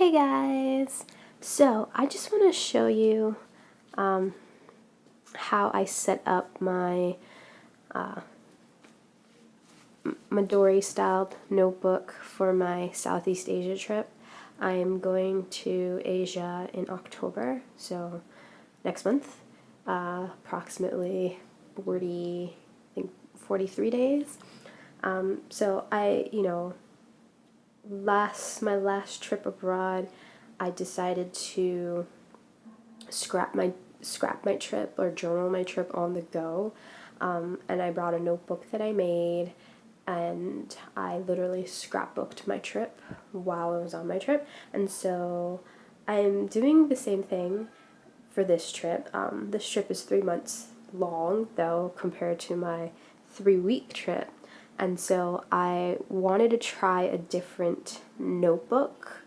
Hey guys! So I just want to show you how I set up my Midori styled notebook for my Southeast Asia trip. I am going to Asia in October, so next month, approximately 43 days. So my last trip abroad, I decided to scrap my trip or journal my trip on the go, and I brought a notebook that I made, and I literally scrapbooked my trip while I was on my trip. And so I'm doing the same thing for this trip. This trip is 3 months long, though, compared to my 3-week trip. And so I wanted to try a different notebook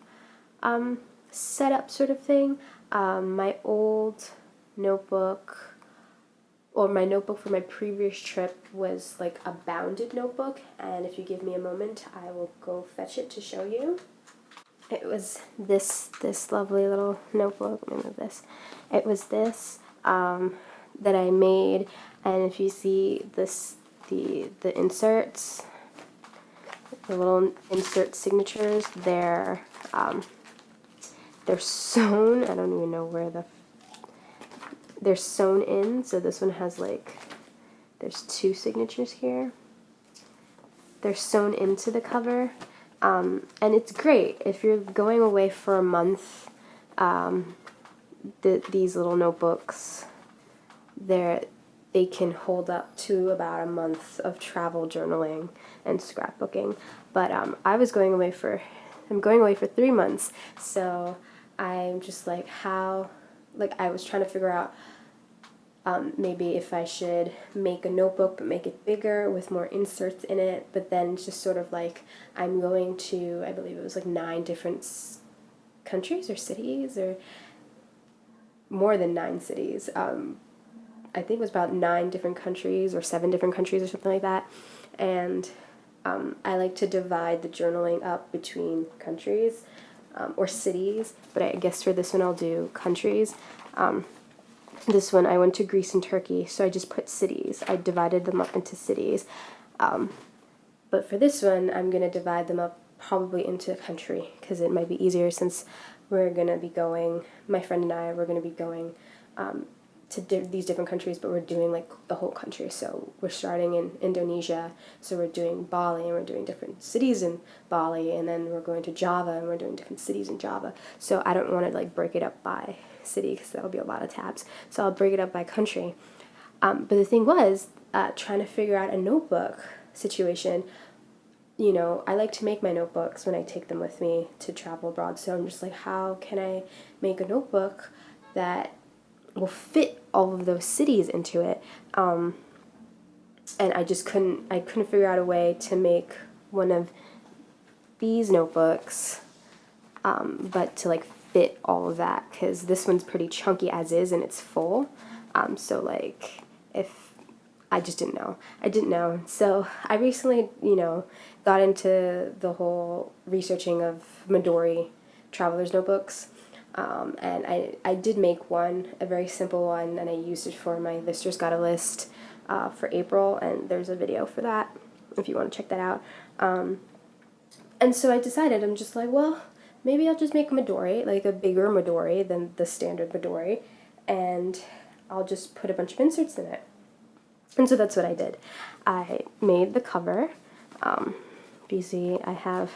setup sort of thing. My old notebook, or my notebook for my previous trip, was like a bounded notebook, and if you give me a moment, I will go fetch it to show you. It was this lovely little notebook. Let me move this. It was this that I made, and if you see this, the inserts, the little insert signatures, they're sewn. I don't even know where they're sewn in. So this one has there's 2 signatures here. They're sewn into the cover, and it's great if you're going away for a month. These little notebooks, they can hold up to about a month of travel journaling and scrapbooking. But I'm going away for 3 months, so I'm just I was trying to figure out maybe if I should make a notebook but make it bigger with more inserts in it, but then just sort of I'm going to, I believe it was 9 different countries or cities, or more than 9 cities. I think it was about 9 different countries or 7 different countries or something like that. And I like to divide the journaling up between countries or cities, but I guess for this one I'll do countries. This one I went to Greece and Turkey, so I just put cities. I divided them up into cities. But for this one, I'm going to divide them up probably into a country, because it might be easier since we're going to be going, my friend and I, we're going to be going to these different countries, but we're doing the whole country. So we're starting in Indonesia, so we're doing Bali, and we're doing different cities in Bali, and then we're going to Java, and we're doing different cities in Java. So I don't want to break it up by city, because that'll be a lot of tabs. So I'll break it up by country. But the thing was, trying to figure out a notebook situation. I like to make my notebooks when I take them with me to travel abroad. So I'm just how can I make a notebook that will fit all of those cities into it? And I couldn't figure out a way to make one of these notebooks, but to fit all of that, because this one's pretty chunky as is, and it's full. So if I just didn't know. I didn't know. So I recently, got into the whole researching of Midori traveler's notebooks. And I did make one, a very simple one, and I used it for my Lister's Got a List for April, and there's a video for that if you want to check that out. And so I decided, I'm just well, maybe I'll just make a Midori, a bigger Midori than the standard Midori, and I'll just put a bunch of inserts in it. And so that's what I did. I made the cover. You see, I have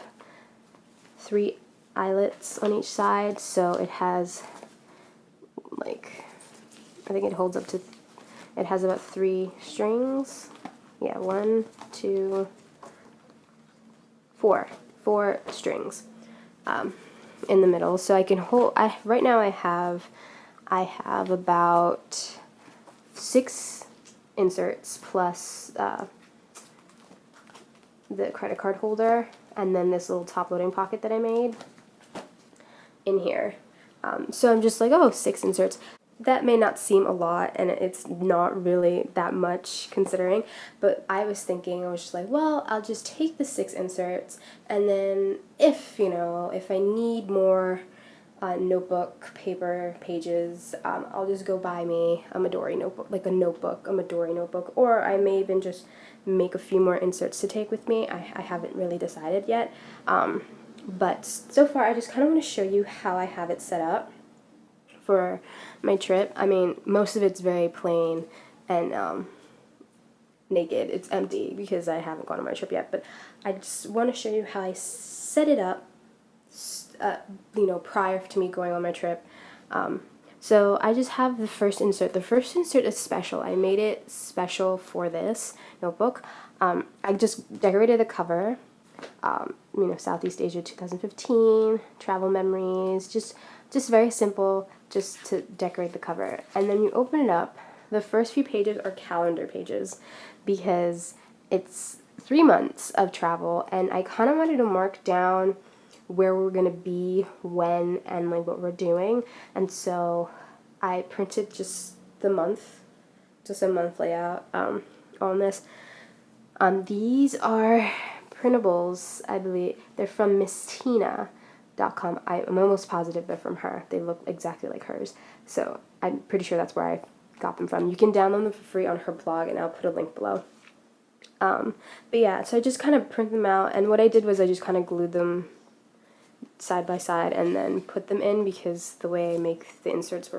3 eyelets on each side, so it has I think it holds up to, it has about 3 strings. Yeah, 1, 2, 4 strings in the middle, so I can hold. Right now I have about 6 inserts plus the credit card holder, and then this little top loading pocket that I made in here. So I'm just oh, 6 inserts. that may not seem a lot, and it's not really that much considering, but I was thinking, I was just like, well, I'll just take the 6 inserts, and then if, if I need more notebook paper pages, I'll just go buy me a Midori notebook, like a Midori notebook, or I may even just make a few more inserts to take with me. I haven't really decided yet, but so far I just kind of want to show you how I have it set up for my trip. I mean, most of it's very plain and naked. It's empty because I haven't gone on my trip yet, but I just want to show you how I set it up, prior to me going on my trip. So I just have the first insert. The first insert is special. I made it special for this notebook. I just decorated the cover, Southeast Asia 2015, travel memories, just very simple, just to decorate the cover. And then you open it up. The first few pages are calendar pages because it's 3 months of travel, and I kind of wanted to mark down where we're going to be, when, and like what we're doing. And so I printed just a month layout on this. These are printables, I believe. They're from MissTina.com. I'm almost positive they're from her. They look exactly like hers. So I'm pretty sure that's where I got them from. You can download them for free on her blog, and I'll put a link below. But yeah, so I just kind of print them out, and what I did was I just kind of glued them side by side and then put them in, because the way I make the inserts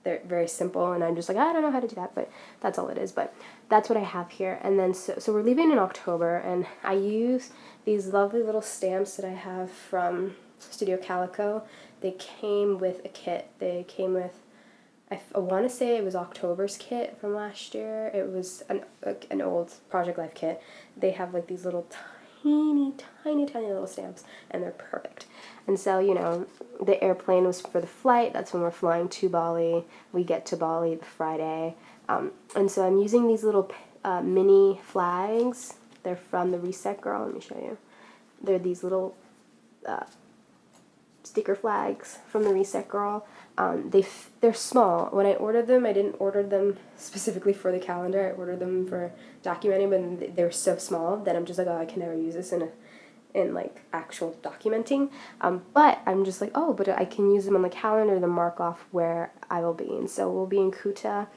they're very simple, and I'm just like, I don't know how to do that, but that's all it is. But that's what I have here. And then so we're leaving in October, and I use these lovely little stamps that I have from Studio Calico. They came with a kit. They came with, I want to say it was October's kit from last year. It was an old Project Life kit. They have like these little tiny little stamps, and they're perfect. And so, the airplane was for the flight. That's when we're flying to Bali. We get to Bali the Friday. And so I'm using these little mini flags. They're from the Reset Girl. Let me show you. They're these little sticker flags from the Reset Girl. They're small. When I ordered them, I didn't order them specifically for the calendar. I ordered them for documenting, but they were so small that I'm just like, oh, I can never use this in like actual documenting. But I'm just like, oh, but I can use them on the calendar to mark off where I will be. And so we'll be in Kuta,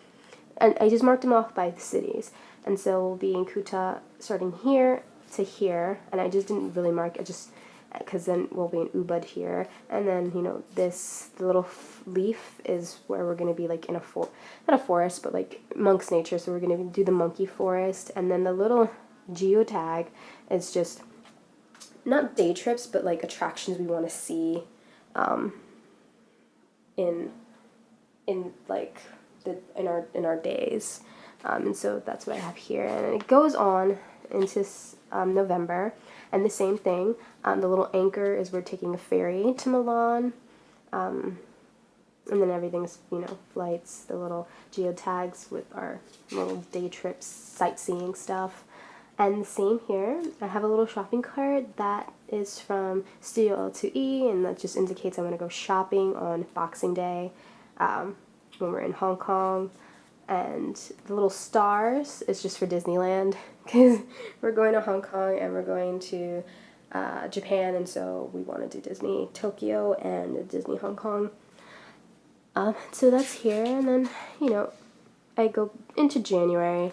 and I just marked them off by the cities. And so we'll be in Kuta starting here to here, and I just didn't really mark it, just because then we'll be in Ubud here, and then the little leaf is where we're going to be, like in not a forest, but like monk's nature, so we're going to do the monkey forest. And then the little geotag is just not day trips, but like attractions we want to see in our days. And so that's what I have here, and it goes on into November. And the same thing, the little anchor is we're taking a ferry to Milan, and then everything's, flights, the little geotags with our little day trips, sightseeing stuff. And the same here, I have a little shopping cart that is from Studio L2E, and that just indicates I want to go shopping on Boxing Day when we're in Hong Kong. And the little stars is just for Disneyland, because we're going to Hong Kong and we're going to Japan, and so we want to do Disney Tokyo and Disney Hong Kong. So that's here, and then, I go into January.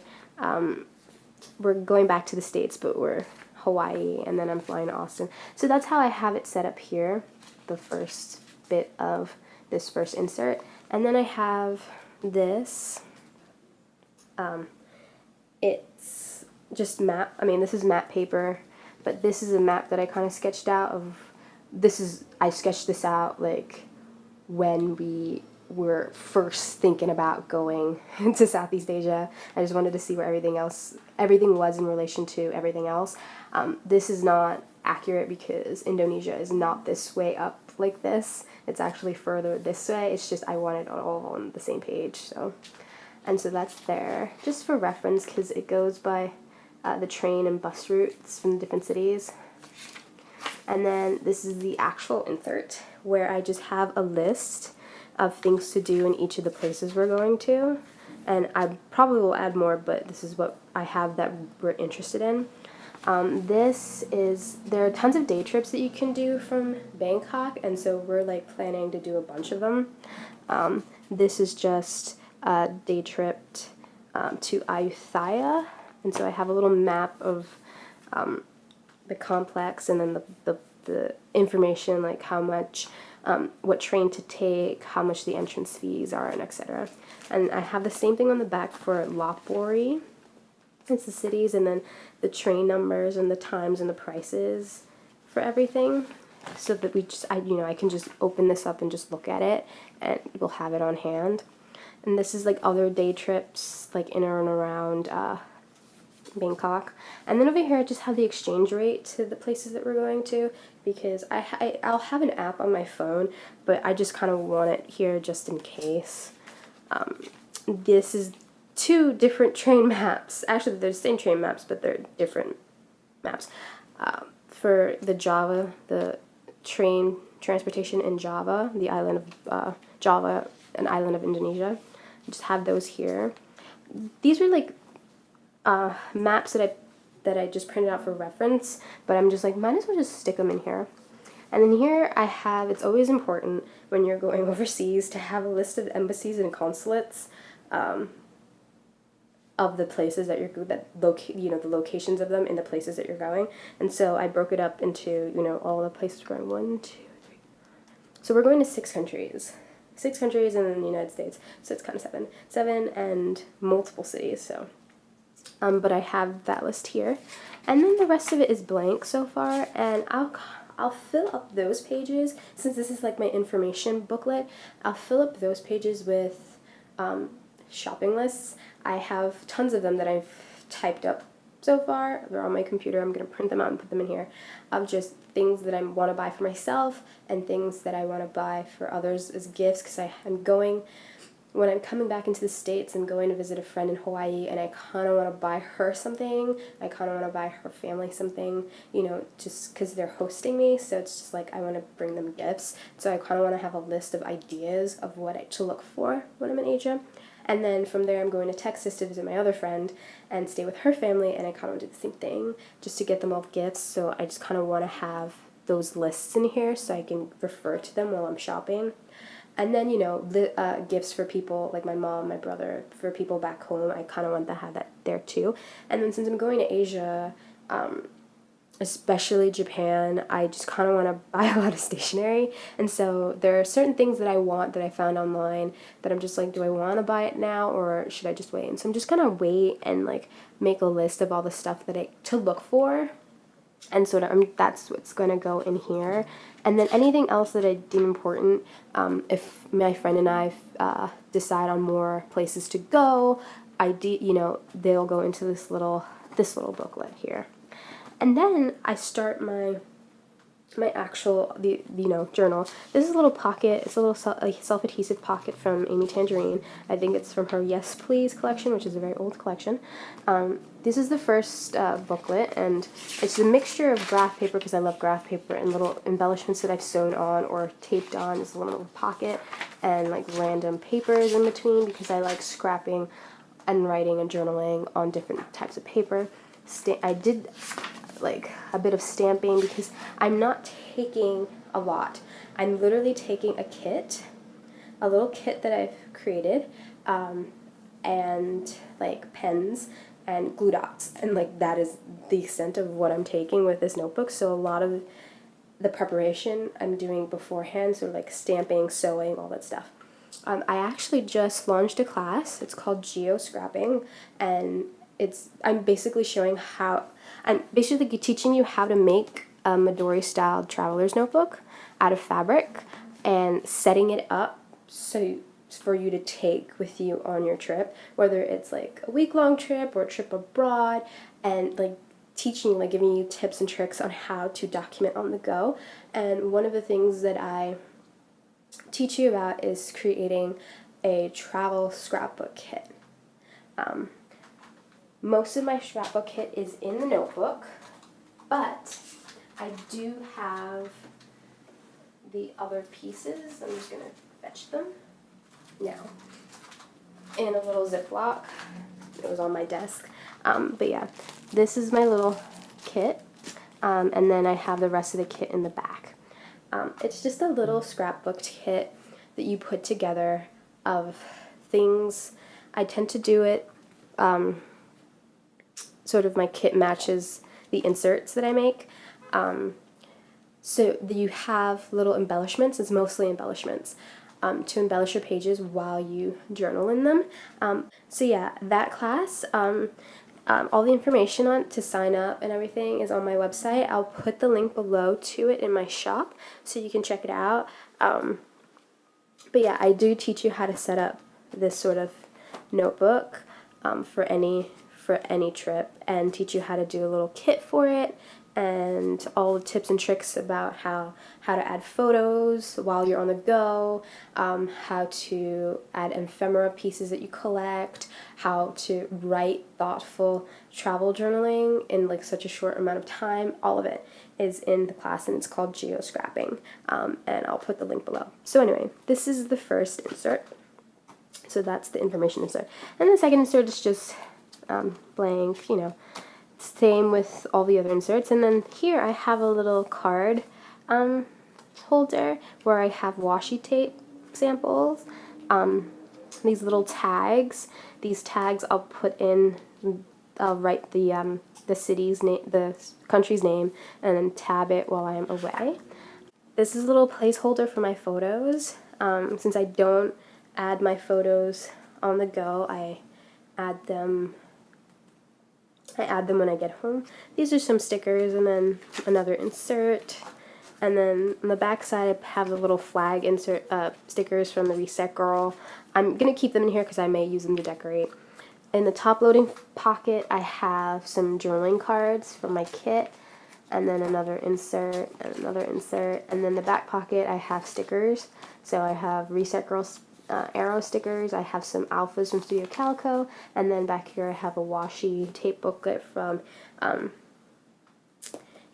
We're going back to the States, but we're Hawaii, and then I'm flying to Austin. So that's how I have it set up here, the first bit of this first insert. And then I have this. It's just map. I mean, this is map paper, but this is a map that I kind of sketched out of. I sketched this out like when we were first thinking about going to Southeast Asia. I just wanted to see where everything was in relation to everything else. This is not accurate because Indonesia is not this way up like this. It's actually further this way. It's just I wanted it all on the same page. And so that's there, just for reference, because it goes by the train and bus routes from different cities. And then this is the actual insert, where I just have a list of things to do in each of the places we're going to. And I probably will add more, but this is what I have that we're interested in. There are tons of day trips that you can do from Bangkok, and so we're like planning to do a bunch of them. This is just a day trip to Ayutthaya, and so I have a little map of the complex, and then the information, like how much, what train to take, how much the entrance fees are, and etc. And I have the same thing on the back for Lopburi. It's the cities, and then the train numbers and the times and the prices for everything, so that I can just open this up and just look at it, and we'll have it on hand. And this is like other day trips, like in and around Bangkok. And then over here I just have the exchange rate to the places that we're going to, because I'll have an app on my phone, but I just kind of want it here just in case. This is 2 different train maps. Actually, they're the same train maps, but they're different maps. For the Java, the train transportation in Java, the island of Java, an island of Indonesia. I just have those here. These are like maps that I just printed out for reference, but I'm just like, might as well just stick them in here. And then here I have, it's always important when you're going overseas to have a list of embassies and consulates of the places that the locations of them in the places that you're going. And so I broke it up into, all the places we're going. 1, 2, 3. So we're going to 6 countries. 6 countries and then the United States. So it's kind of 7. 7 and multiple cities, so. But I have that list here. And then the rest of it is blank so far, and I'll fill up those pages, since this is like my information booklet. I'll fill up those pages with shopping lists. I have tons of them that I've typed up so far. They're on my computer. I'm going to print them out and put them in here, of just things that I want to buy for myself and things that I want to buy for others as gifts, because when I'm coming back into the States, I'm going to visit a friend in Hawaii, and I kind of want to buy her something. I kind of want to buy her family something, just because they're hosting me. So it's just like I want to bring them gifts. So I kind of want to have a list of ideas of what to look for when I'm in Asia. And then from there, I'm going to Texas to visit my other friend and stay with her family, and I kind of do the same thing, just to get them all gifts. So I just kind of want to have those lists in here so I can refer to them while I'm shopping. And then, gifts for people like my mom, my brother, for people back home. I kind of want to have that there too. And then since I'm going to Asia, especially Japan, I just kind of want to buy a lot of stationery. And so there are certain things that I want that I found online that I'm just like, do I want to buy it now or should I just wait? And so I'm just going to wait and like make a list of all the stuff to look for. And so that's what's going to go in here. And then anything else that I deem important, if my friend and I decide on more places to go, they'll go into this little booklet here. And then I start my actual journal. This is a little pocket. It's a little self-adhesive pocket from Amy Tangerine. I think it's from her Yes Please collection, which is a very old collection. This is the first booklet, and it's a mixture of graph paper, because I love graph paper, and little embellishments that I've sewn on or taped on. This little pocket, and like random papers in between, because I like scrapping and writing and journaling on different types of paper. I did like a bit of stamping, because I'm not taking a lot. I'm literally taking a little kit that I've created, and like pens and glue dots, and like that is the extent of what I'm taking with this notebook. So a lot of the preparation I'm doing beforehand, so like stamping, sewing, all that stuff. I actually just launched a class. It's called Geo Scrapping, and I'm basically teaching you how to make a Midori style traveler's notebook out of fabric and setting it up for you to take with you on your trip, whether it's like a week-long trip or a trip abroad, and like teaching you, like giving you tips and tricks on how to document on the go. And one of the things that I teach you about is creating a travel scrapbook kit. Most of my scrapbook kit is in the notebook, but I do have the other pieces. I'm just going to fetch them now in a little Ziploc. It was on my desk. But yeah, this is my little kit, and then I have the rest of the kit in the back. It's just a little scrapbook kit that you put together of things. I tend to do it, sort of my kit matches the inserts that I make. So you have little embellishments. It's mostly embellishments to embellish your pages while you journal in them. So yeah, that class, all the information on to sign up and everything is on my website. I'll put the link below to it in my shop so you can check it out. But yeah, I do teach you how to set up this sort of notebook for any trip, and teach you how to do a little kit for it, and all the tips and tricks about how to add photos while you're on the go, how to add ephemera pieces that you collect, how to write thoughtful travel journaling in like such a short amount of time. All of it is in the class, and it's called Geo-Scrapping, and I'll put the link below. So anyway, this is the first insert. So that's the information insert. And the second insert is just blank, you know, same with all the other inserts. And then here I have a little card holder where I have washi tape samples, these little tags. These tags I'll put in, I'll write the city's name, the country's name, and then tab it while I am away. This is a little placeholder for my photos. Since I don't add my photos on the go, I add them when I get home. These are some stickers, and then another insert, and then on the back side I have the little flag insert stickers from the Reset Girl. I'm gonna keep them in here because I may use them to decorate. In the top loading pocket I have some journaling cards from my kit, and then another insert, and then the back pocket I have stickers. So I have Reset Girl arrow stickers, I have some alphas from Studio Calico, and then back here I have a washi tape booklet from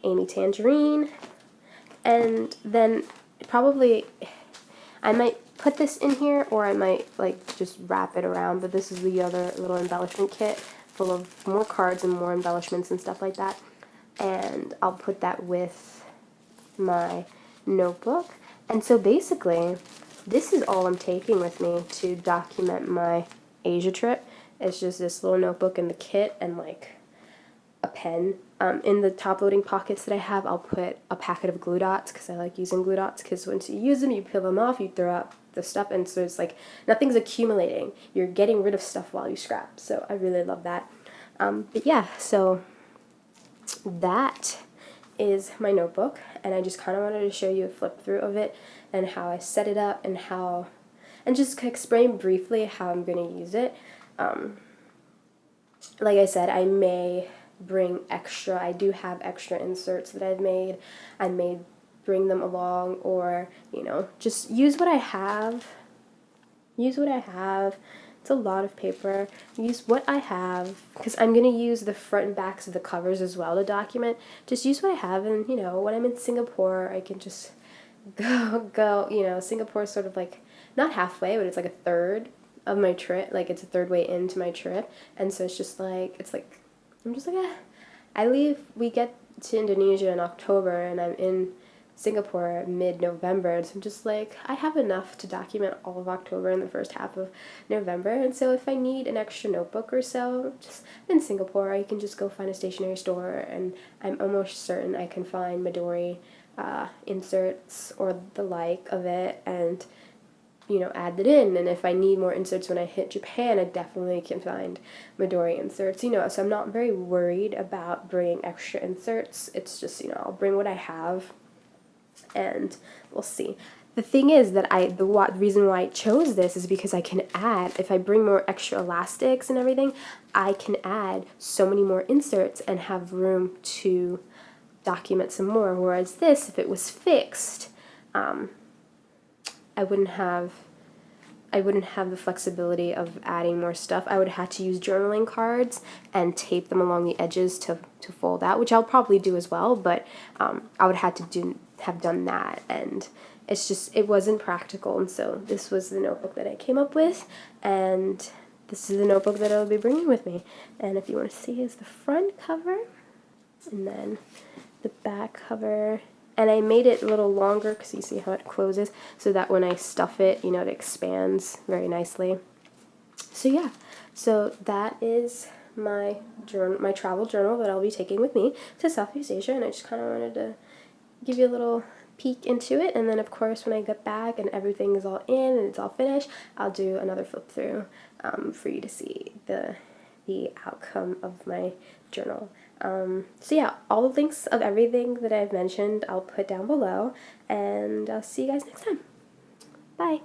Amy Tangerine. And then probably I might put this in here, or I might like just wrap it around, but this is the other little embellishment kit full of more cards and more embellishments and stuff like that, and I'll put that with my notebook. And so basically this is all I'm taking with me to document my Asia trip. It's just this little notebook and the kit and like a pen. In the top loading pockets that I have, I'll put a packet of glue dots because I like using glue dots, because once you use them, you peel them off, you throw out the stuff, and so it's like nothing's accumulating. You're getting rid of stuff while you scrap. So I really love that. But yeah, so that is my notebook, and I just kind of wanted to show you a flip through of it and how I set it up and just explain briefly how I'm going to use it. Like I said, I may bring extra. I do have extra inserts that I've made. I may bring them along, or, you know, just use what I have. Use what I have. It's a lot of paper. Use what I have, because I'm going to use the front and backs of the covers as well to document. Just use what I have, and, you know, when I'm in Singapore, I can just go, you know, Singapore's sort of like, not halfway, but it's like a third of my trip. Like, it's a third way into my trip, and so it's just like, I'm just like, we get to Indonesia in October, and I'm in Singapore mid-November, and so I'm just like, I have enough to document all of October and the first half of November, and so if I need an extra notebook or so, just in Singapore, I can just go find a stationery store, and I'm almost certain I can find Midori inserts or the like of it, and, you know, add that in. And if I need more inserts when I hit Japan, I definitely can find Midori inserts, you know, so I'm not very worried about bringing extra inserts. It's just, you know, I'll bring what I have, and we'll see. The thing is that the reason why I chose this is because I can add, if I bring more extra elastics and everything, I can add so many more inserts and have room to document some more. Whereas this, if it was fixed, I wouldn't have the flexibility of adding more stuff. I would have to use journaling cards and tape them along the edges to fold out, which I'll probably do as well, but I would have to have done that, and it wasn't practical, and so this was the notebook that I came up with, and this is the notebook that I'll be bringing with me. And if you want to see, is the front cover, and then the back cover. And I made it a little longer because you see how it closes, so that when I stuff it, it expands very nicely. So yeah, so that is my journal, my travel journal that I'll be taking with me to Southeast Asia, and I just kind of wanted to give you a little peek into it. And then of course when I get back and everything is all in and it's all finished, I'll do another flip through for you to see the outcome of my journal. So yeah, all the links of everything that I've mentioned I'll put down below, and I'll see you guys next time. Bye!